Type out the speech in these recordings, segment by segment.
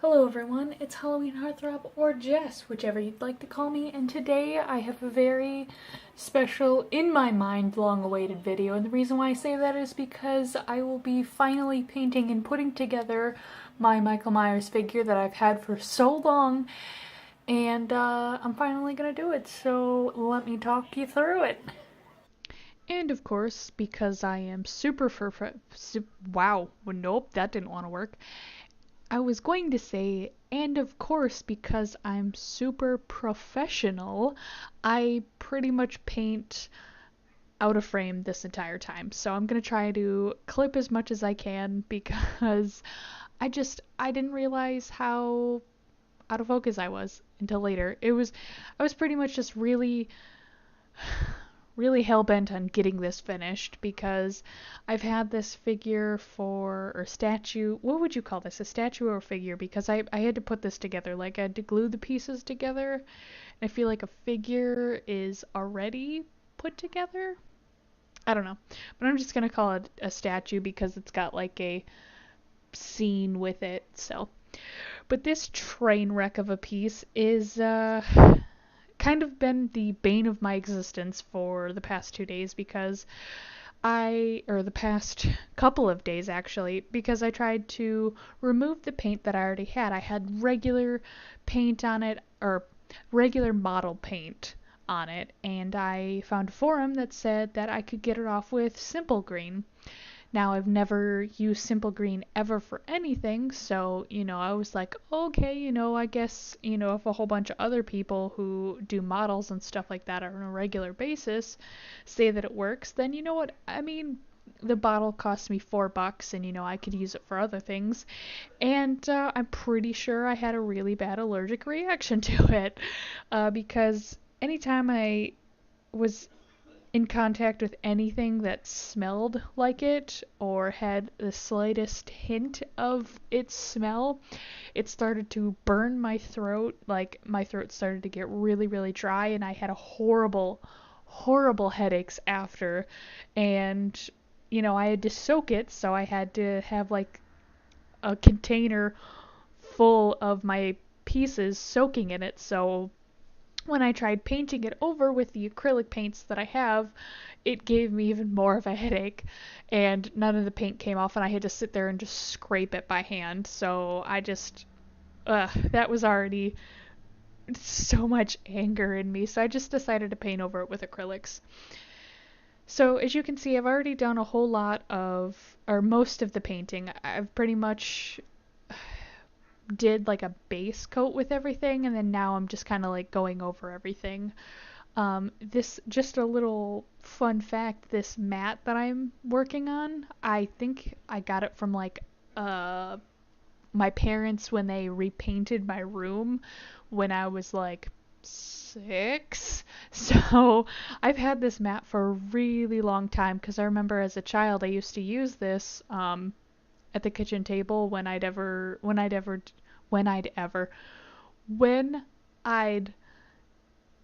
Hello everyone, it's Halloween Heartthrob, or Jess, whichever you'd like to call me, and today I have a very special, in my mind, long-awaited video, and the reason why I say that is because I will be finally painting and putting together my Michael Myers figure that I've had for so long, and I'm finally gonna do it, so let me talk you through it. And of course, because I am wow, nope, that didn't want to work. I was going to say, and of course, because I'm super professional, I pretty much paint out of frame this entire time. So I'm going to try to clip as much as I can because I didn't realize how out of focus I was until later. I was pretty much just really hell-bent on getting this finished because I've had this figure or statue. What would you call this? A statue or a figure? Because I had to put this together. Like, I had to glue the pieces together. And I feel like a figure is already put together. I don't know. But I'm just going to call it a statue because it's got like a scene with it. So, but this train wreck of a piece is kind of been the bane of my existence for the past 2 days because or the past couple of days actually, because I tried to remove the paint that I already had. I had regular paint on it, or regular model paint on it, and I found a forum that said that I could get it off with simple green. Now, I've never used simple green ever for anything, so, I was like, okay, I guess, if a whole bunch of other people who do models and stuff like that on a regular basis say that it works, then you know what? I mean, the bottle cost me $4 and, I could use it for other things. And I'm pretty sure I had a really bad allergic reaction to it because anytime I was in contact with anything that smelled like it or had the slightest hint of its smell, it started to burn my throat. Like, my throat started to get really, really dry, and I had a horrible headaches after. And, I had to soak it, so I had to have like a container full of my pieces soaking in it. So when I tried painting it over with the acrylic paints that I have, it gave me even more of a headache, and none of the paint came off, and I had to sit there and just scrape it by hand. So that was already so much anger in me, so I just decided to paint over it with acrylics. So as you can see, I've already done a whole lot or most of the painting. I've pretty much did like a base coat with everything, and then now I'm just kind of like going over everything. This, just a little fun fact, this mat that I'm working on, I think I got it from like my parents when they repainted my room when I was like 6. So I've had this mat for a really long time because I remember as a child I used to use this at the kitchen table when I'd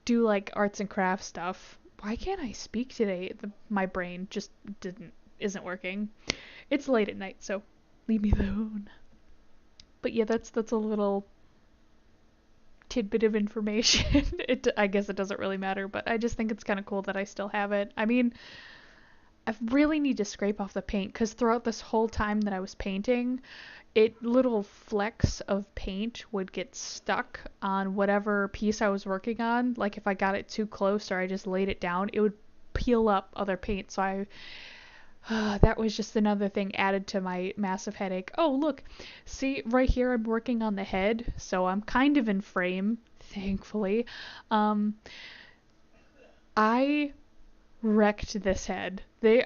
do like arts and crafts stuff. Why can't I speak today? My brain just isn't working. It's late at night, so leave me alone. But yeah, that's a little tidbit of information. I guess it doesn't really matter, but I just think it's kind of cool that I still have it. I mean, I really need to scrape off the paint because throughout this whole time that I was painting, little flecks of paint would get stuck on whatever piece I was working on. Like, if I got it too close or I just laid it down, it would peel up other paint. So that was just another thing added to my massive headache. Oh, look, see right here, I'm working on the head, so I'm kind of in frame, thankfully. I wrecked this head.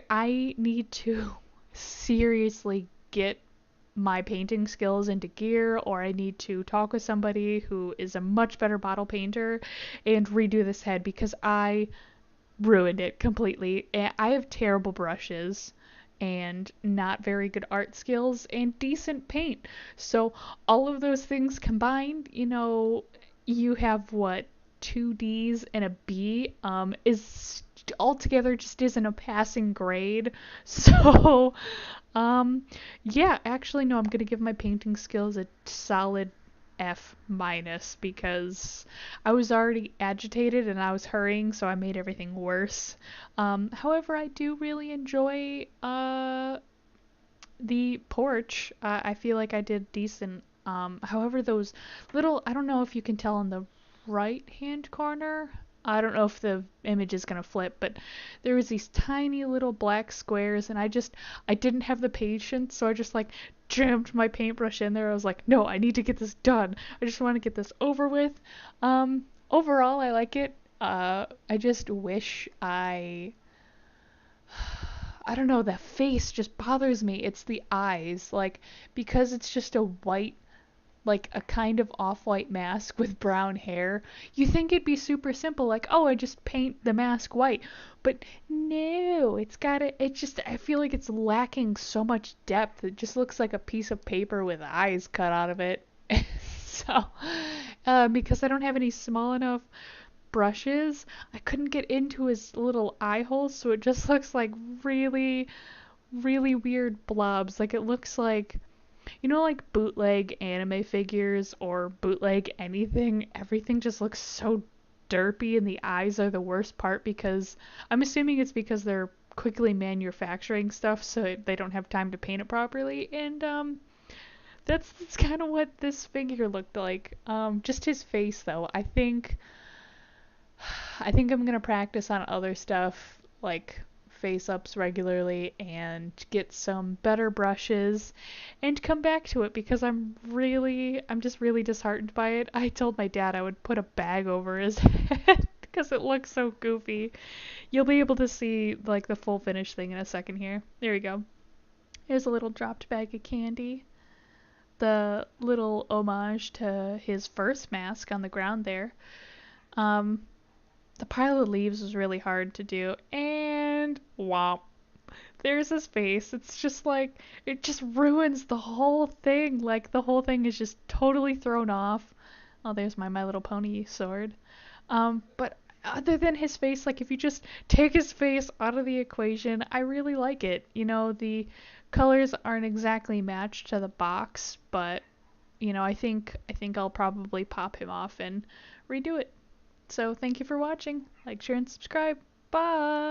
I need to seriously get my painting skills into gear, or I need to talk with somebody who is a much better bottle painter and redo this head because I ruined it completely. I have terrible brushes and not very good art skills and decent paint. So all of those things combined, you have what, two D's and a B is altogether just isn't a passing grade. So yeah, actually no, I'm gonna give my painting skills a solid F minus because I was already agitated and I was hurrying, so I made everything worse. However, I do really enjoy the porch. I feel like I did decent. However, those little, I don't know if you can tell in the right hand corner. I don't know if the image is gonna flip, but there was these tiny little black squares, and I didn't have the patience, so I just like jammed my paintbrush in there. I was like, no, I need to get this done. I just want to get this over with. Overall, I like it. I just wish I don't know, that face just bothers me. It's the eyes, like, because it's just a white, like a kind of off-white mask with brown hair. You think it'd be super simple, like, oh, I just paint the mask white. But no, it just, I feel like it's lacking so much depth. It just looks like a piece of paper with eyes cut out of it. So, because I don't have any small enough brushes, I couldn't get into his little eye holes, so it just looks like really, really weird blobs. Like it looks like, like bootleg anime figures or bootleg anything. Everything just looks so derpy, and the eyes are the worst part because I'm assuming it's because they're quickly manufacturing stuff, so they don't have time to paint it properly. And that's kind of what this figure looked like. Just his face, though. I think I'm gonna practice on other stuff like face ups regularly and get some better brushes and come back to it because I'm just really disheartened by it. I told my dad I would put a bag over his head because it looks so goofy. You'll be able to see like the full finished thing in a second here. There we go. Here's a little dropped bag of candy. The little homage to his first mask on the ground there. Um, the pile of leaves was really hard to do, and womp. There's his face. It's just like, it just ruins the whole thing. Like, the whole thing is just totally thrown off. Oh, there's My Little Pony sword. But other than his face, like, if you just take his face out of the equation, I really like it. The colors aren't exactly matched to the box, but, I think I'll probably pop him off and redo it. So thank you for watching. Like, share, and subscribe. Bye!